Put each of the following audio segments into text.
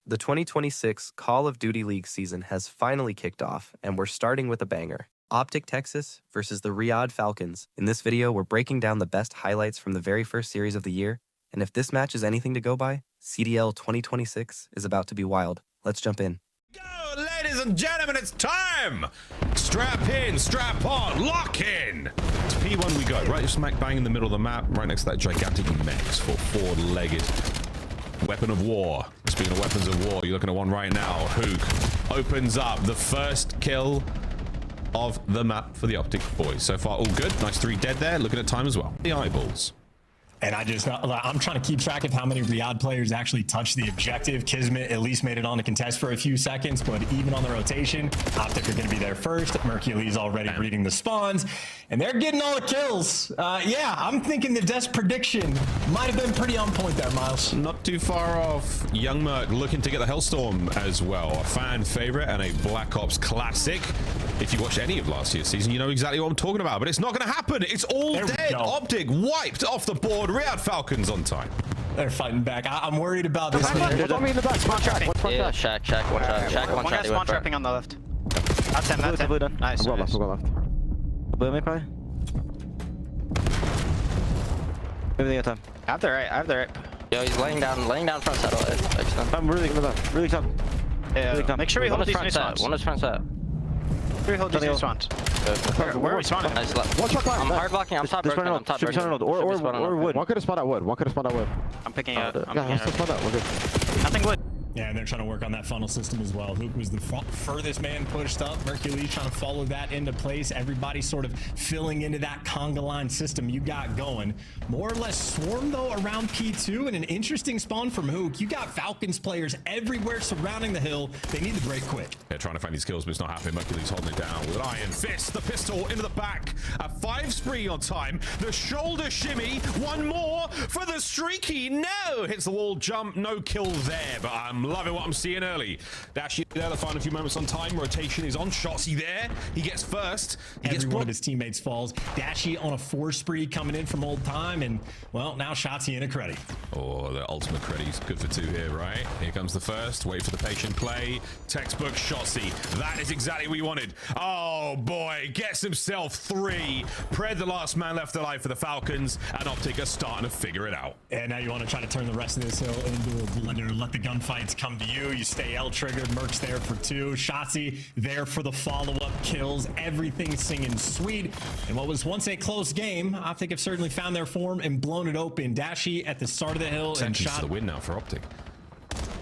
The 2026 Call of Duty League season has finally kicked off, and we're starting with a banger. OpTic Texas versus the Riyadh Falcons. In this video, we're breaking down the best highlights from the very first series of the year, and if this match is anything to go by, CDL 2026 is about to be wild. Let's jump in. Go, ladies and gentlemen, it's time! Strap in, strap on, lock in! It's P1 we go, right smack bang in the middle of the map, right next to that gigantic mechs for four-legged weapon of war. Speaking of weapons of war, you're looking at one right now. Hook opens up the first kill of the map for the OpTic boys. So far, all good. Nice 3 dead there. Looking at time as well. The eyeballs. And I'm trying to keep track of how many Riyadh players actually touched the objective. Kismet at least made it on to contest for a few seconds, but even on the rotation, OpTic are going to be there first. Mercules already reading the spawns, and they're getting all the kills. Yeah, I'm thinking the desk prediction might have been pretty on point there, Miles. Not too far off. Young Merc looking to get the Hellstorm as well. A fan favorite and a Black Ops classic. If you watched any of last year's season, you know exactly what I'm talking about, but it's not going to happen. It's all dead. OpTic wiped off the board. Riyadh Falcons on time. They're fighting back. I'm worried about this. What's on me in the back? Spawn trapping. Yeah, Shack, one shot. Shack, one shot. One spawn trapping on the left. That's him, that's him. Nice. I'll go left, I'll go left. Blue me, probably. Everything at time. I have the right. Yo, he's laying down front side. I'm really top. Yeah, really top. make sure we hold these new spawns. One is front side. Make sure we hold these new spawns. Where are we spawning? Nice left. One shot climb. I'm hard blocking. I'm top broken. I'm top broken. Or wood. One could have spawned out wood. I'm picking out. Yeah, let's spawn out. We're good. Nothing wood. Yeah, and they're trying to work on that funnel system as well. Hook was the furthest man pushed up. Mercules trying to follow that into place. Everybody sort of filling into that conga line system you got going. More or less swarm, though, around P2, and an interesting spawn from Hook. You got Falcons players everywhere surrounding the hill. They need to break quick. They're trying to find these kills, but it's not happening. Mercules holding it down with an iron fist. The pistol into the back. A 5 spree on time. The shoulder shimmy. One more for the streaky. No! Hits the wall jump. No kill there, but I'm loving what I'm seeing early. Dashi there, the final few moments on time. Rotation is on. Shotzzy there. He gets first. Every one of his teammates falls. Dashi on a 4 spree coming in from old time, and well, now Shotzzy in a credit. Oh, the ultimate credit's good for 2 here, right? Here comes the first. Wait for the patient play. Textbook Shotzzy. That is exactly what we wanted. Oh boy, gets himself 3. Pred, the last man left alive for the Falcons, and OpTic are starting to figure it out. And now you want to try to turn the rest of this hill into a blender. Let the gunfights come to you. You stay L triggered. Merc's there for 2. Shotzzy there for the follow-up kills. Everything singing sweet. And what was once a close game, OpTic have certainly found their form and blown it open. Dashi at the start of the hill and shot. To the win now for OpTic.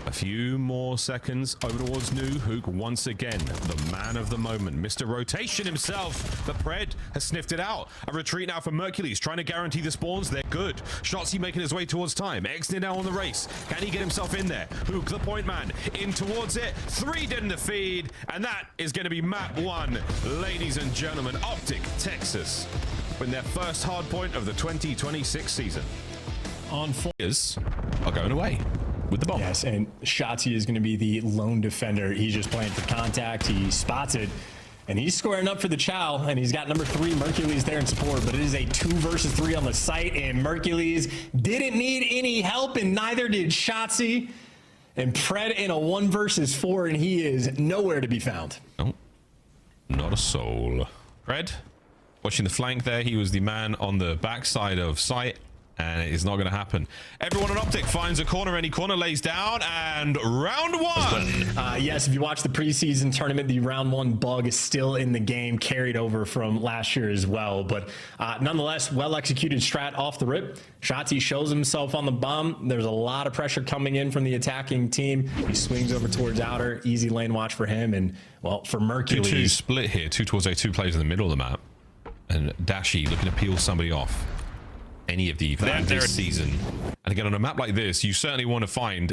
A few more seconds over towards New. Hook once again, the man of the moment. Mr. Rotation himself. The Pred has sniffed it out. A retreat now from Mercules, trying to guarantee the spawns. They're good. Shotzzy making his way towards time. Exner now on the race. Can he get himself in there? Hook, the point man, in towards it. 3 dead in the feed. And that is going to be map 1. Ladies and gentlemen, OpTic Texas win their first hard point of the 2026 season. On 4 are going away with the bomb. Yes, and Shotzzy is going to be the lone defender. He's just playing for contact. He spots it, and he's squaring up for the chow, and he's got number 3, Mercules, there in support, but it is a 2 versus 3 on the site, and Mercules didn't need any help, and neither did Shotzzy. And Pred in a 1 versus 4, and he is nowhere to be found. No, not a soul. Pred, watching the flank there, he was the man on the backside of site, and it is not going to happen. Everyone on OpTic finds a corner. Any corner lays down, and round 1. Yes, if you watch the preseason tournament, the round 1 bug is still in the game, carried over from last year as well. But nonetheless, well-executed strat off the rip. Shotzzy shows himself on the bomb. There's a lot of pressure coming in from the attacking team. He swings over towards outer. Easy lane watch for him. And, well, for Mercules. 2-2 split here. 2 towards A, 2 players in the middle of the map. And Dashi looking to peel somebody off. Any of the this season. And again, on a map like this, you certainly want to find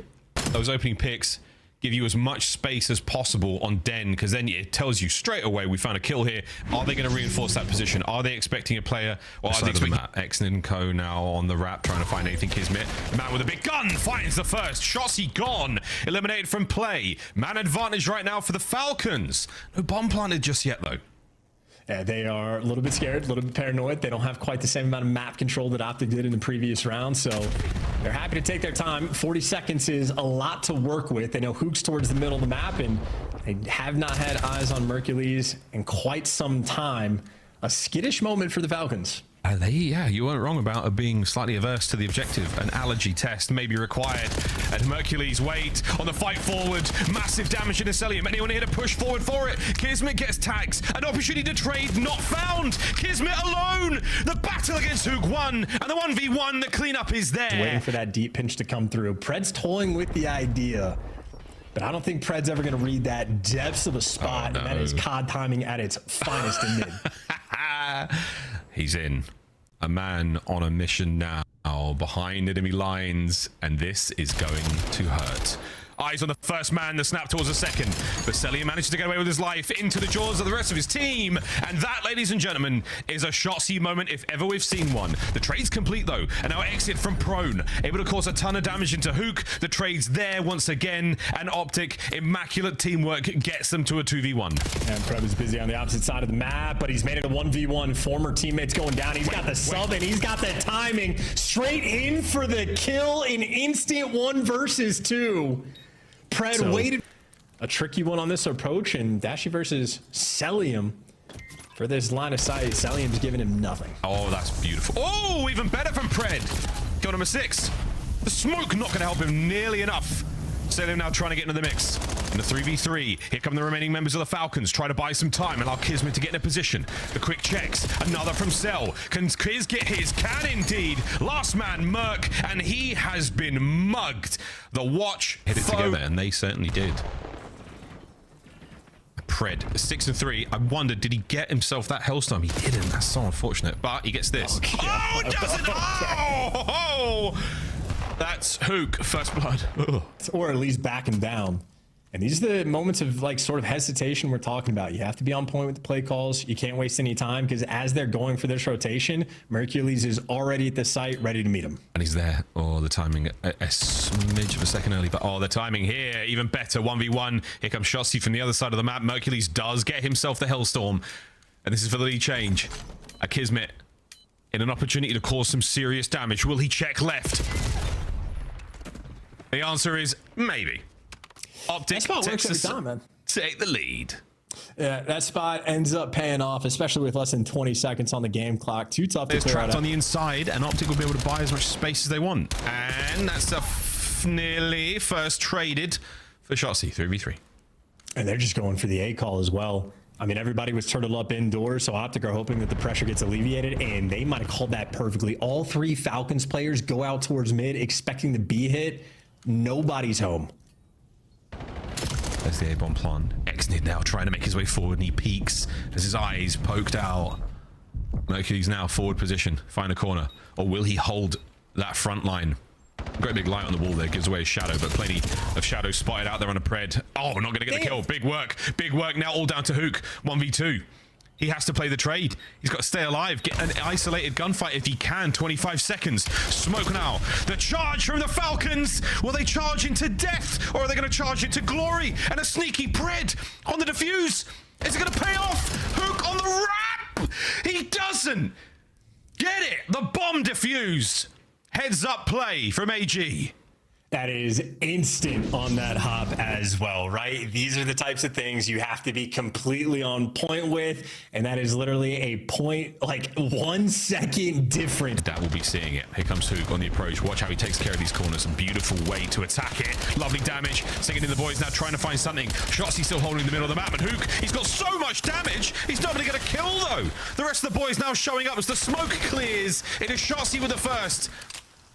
those opening picks, give you as much space as possible on Den, because then it tells you straight away, we found a kill here. Are they going to reinforce that position? Are they expecting a player? Or are they expecting Exner and Co now on the wrap, trying to find anything Kismet? Man with a big gun finds the first. Shotzzy gone. Eliminated from play. Man advantage right now for the Falcons. No bomb planted just yet, though. They are a little bit scared, a little bit paranoid. They don't have quite the same amount of map control that OpTic did in the previous round, so they're happy to take their time. 40 seconds is a lot to work with. They know Hook's towards the middle of the map, and they have not had eyes on Mercules in quite some time. A skittish moment for the Falcons. Yeah, you weren't wrong about it being slightly averse to the objective. An allergy test may be required. And Mercules wait on the fight forward. Massive damage in Acelium. Anyone here to push forward for it? Kismet gets tags. An opportunity to trade not found. Kismet alone. The battle against Hook won. And the 1v1, the cleanup is there. Waiting for that deep pinch to come through. Pred's toying with the idea. But I don't think Pred's ever going to read that depths of a spot. And that is COD timing at its finest in mid. He's in. A man on a mission now, behind enemy lines, and this is going to hurt. Eyes on the first man, the snap towards the second. But Celia manages to get away with his life into the jaws of the rest of his team. And that, ladies and gentlemen, is a Shotzzy moment if ever we've seen one. The trade's complete though, and now exit from prone. Able to cause a ton of damage into Hook. The trade's there once again, and OpTic, immaculate teamwork, gets them to a 2v1. And Preb is busy on the opposite side of the map, but he's made it a 1v1. Former teammates going down. He's got the sub, and he's got the timing. Straight in for the kill in instant 1 versus 2. Pred waited. A tricky one on this approach, and Dashi versus Celium for this line of sight. Celium's giving him nothing. Oh, that's beautiful. Oh, even better from Pred. Kill number 6. The smoke not going to help him nearly enough. Celium now trying to get into the mix. In the 3v3, here come the remaining members of the Falcons. Try to buy some time and allow Kismet to get in a position. The quick checks. Another from Cell. Can Kiz get his? Can indeed. Last man, Merc, and he has been mugged. The watch hit it together, and they certainly did. Pred, 6 and 3. I wondered, did he get himself that Hellstorm? He didn't. That's so unfortunate. But he gets this. Oh, doesn't! Oh! That's Hook, first blood. Ugh. Or at least backing down. And these are the moments of like sort of hesitation we're talking about. You have to be on point with the play calls. You can't waste any time because as they're going for this rotation, Mercules is already at the site ready to meet him. And he's there. Oh, the timing a smidge of a second early, but oh, the timing here, even better. 1v1. Here comes Shotzzy from the other side of the map. Mercules does get himself the Hellstorm. And this is for the lead change. A Kismet in an opportunity to cause some serious damage. Will he check left? The answer is maybe. OpTic Texas time, man. Take the lead. Yeah, that spot ends up paying off, especially with less than 20 seconds on the game clock. Too tough to clear trapped on the inside, and OpTic will be able to buy as much space as they want. And that's nearly first traded for Shotzzy, 3v3. And they're just going for the A call as well. I mean, everybody was turtled up indoors, so OpTic are hoping that the pressure gets alleviated, and they might have called that perfectly. All 3 Falcons players go out towards mid, expecting the B hit. Nobody's home. There's the A-bomb plan. Exnid now trying to make his way forward, and he peeks as his eyes poked out. Mercules now forward position, find a corner. Or will he hold that front line? Great big light on the wall there, gives away his shadow, but plenty of shadows spotted out there on a Pred. Oh, not going to get the kill. Big work now, all down to Hook. 1v2. He has to play the trade. He's got to stay alive, get an isolated gunfight if he can. 25 seconds. Smoke now. The charge from the Falcons. Will they charge into death, or are they going to charge into glory? And a sneaky Pred on the defuse. Is it going to pay off? Hook on the wrap. He doesn't get it. The bomb defuse. Heads up play from AG. That is instant on that hop as well, right? These are the types of things you have to be completely on point with, and that is literally a point, like 1 second difference. That will be seeing it. Here comes Hook on the approach. Watch how he takes care of these corners. A beautiful way to attack it. Lovely damage. Singing in the boys now trying to find something. Shotzzy still holding the middle of the map, but Hook, he's got so much damage. He's not going to get a kill though. The rest of the boys now showing up as the smoke clears. It is Shotzzy with the first.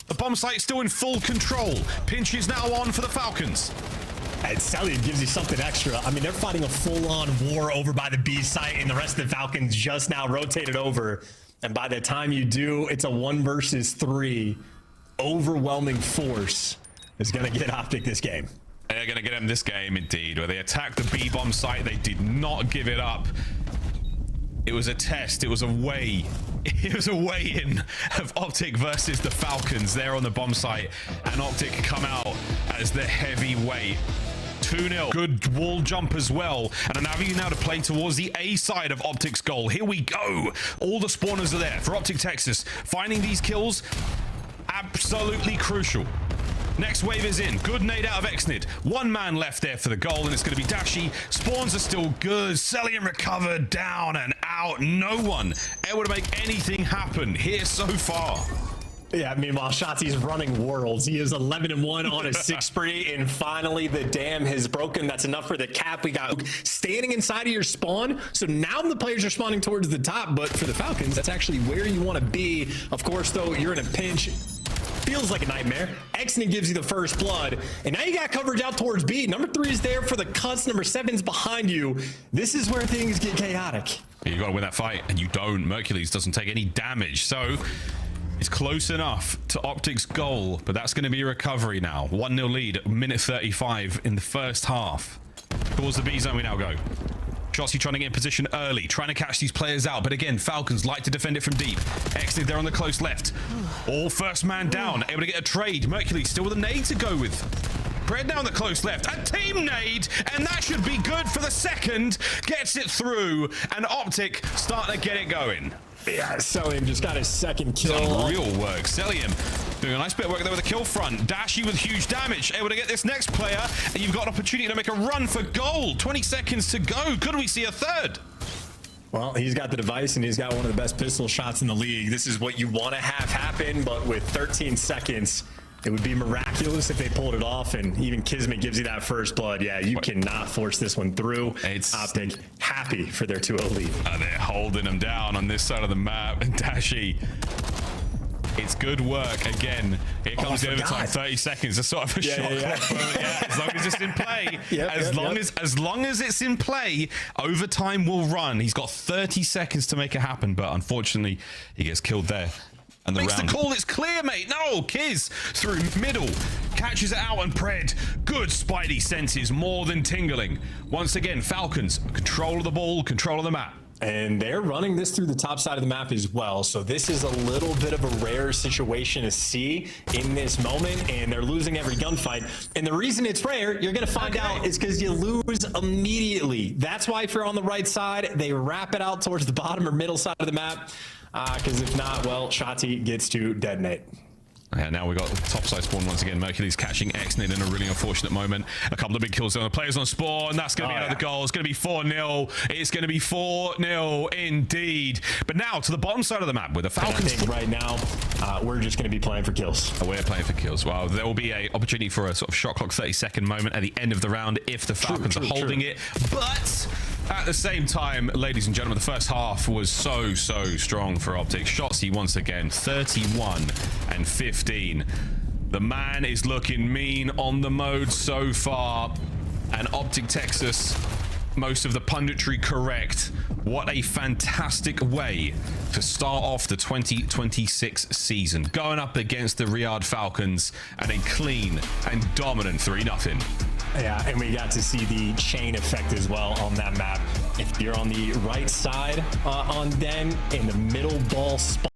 The bomb site still in full control. Pinch is now on for the Falcons. And Celium gives you something extra. I mean, they're fighting a full-on war over by the B site, and the rest of the Falcons just now rotated over. And by the time you do, it's a 1 versus 3. Overwhelming force is going to get OpTic this game. They're going to get him this game, indeed, where they attacked the B bomb site. They did not give it up. It was a test. It was a way. It was a weigh-in of OpTic versus the Falcons there on the bomb site, and OpTic come out as the heavyweight 2-0. Good wall jump as well. And an avenue now to play towards the A side of OpTic's goal. Here we go. All the spawners are there for OpTic Texas. Finding these kills, absolutely crucial. Next wave is in. Good nade out of Exnid. One man left there for the goal, and it's going to be Dashy. Spawns are still good. Celium recovered, down and out. No one able to make anything happen here so far. Yeah, meanwhile, Shotzzy's running worlds. He is 11-1 on a 6 spree, and finally the dam has broken. That's enough for the cap. We got standing inside of your spawn. So now the players are spawning towards the top, but for the Falcons, that's actually where you want to be. Of course, though, you're in a pinch. Feels like a nightmare. Exnid gives you the first blood, and now you got coverage out towards B. Number 3 is there for the cuts. Number 7's behind you. This is where things get chaotic. You got to win that fight, and you don't. Mercules doesn't take any damage, so it's close enough to OpTic's goal, but that's going to be a recovery now. 1-0 lead, minute 35 in the first half. Towards the B zone we now go. Shotzzy trying to get in position early, trying to catch these players out. But again, Falcons like to defend it from deep. Exnid there on the close left. All first man down, able to get a trade. Mercules still with a nade to go with. Bread down the close left. A team nade, and that should be good for the second. Gets it through, and OpTic starting to get it going. Yeah, Celium just got his second kill. Some real work. Celium doing a nice bit of work there with the kill front. Dashy with huge damage, able to get this next player, and you've got an opportunity to make a run for goal. 20 seconds to go. Could we see a third? Well, he's got the device, and he's got one of the best pistol shots in the league. This is what you want to have happen, but with 13 seconds, it would be miraculous if they pulled it off, and even Kismet gives you that first blood. Yeah, you cannot force this one through. It's OpTic happy for their 2-0 lead. They're holding them down on this side of the map, and Dashy, it's good work again. Here comes the overtime. 30 seconds. It's sort of a shot clock moment. Yeah, as long as it's in play, as long as it's in play, overtime will run. He's got 30 seconds to make it happen, but unfortunately, he gets killed there. And the makes round. The call, it's clear, mate. No, Kiz through middle, catches it out, and Pred, good spidey senses, more than tingling. Once again, Falcons, control of the ball, control of the map. And they're running this through the top side of the map as well. So this is a little bit of a rare situation to see in this moment, and they're losing every gunfight. And the reason it's rare, you're gonna find out, is because you lose immediately. That's why if you're on the right side, they wrap it out towards the bottom or middle side of the map. Because if not, well, Shotzzy gets to detonate. Yeah, now we got the top side spawn once again. Mercules catching Exnid in a really unfortunate moment. A couple of big kills on the players on spawn. That's going to be another goal. It's going to be 4-0. It's going to be 4-0 indeed. But now to the bottom side of the map with the Falcons. I think right now, we're just going to be playing for kills. We're playing for kills. Well, there will be an opportunity for a sort of shot clock 30-second moment at the end of the round if the Falcons are holding it. But at the same time, ladies and gentlemen, the first half was so strong for OpTic. Shotzzy once again, 31 and 15. The man is looking mean on the mode so far. And OpTic Texas, most of the punditry correct. What a fantastic way to start off the 2026 season. Going up against the Riyadh Falcons and a clean and dominant 3-0. Yeah, and we got to see the chain effect as well on that map. If you're on the right side on Den in the middle ball spot,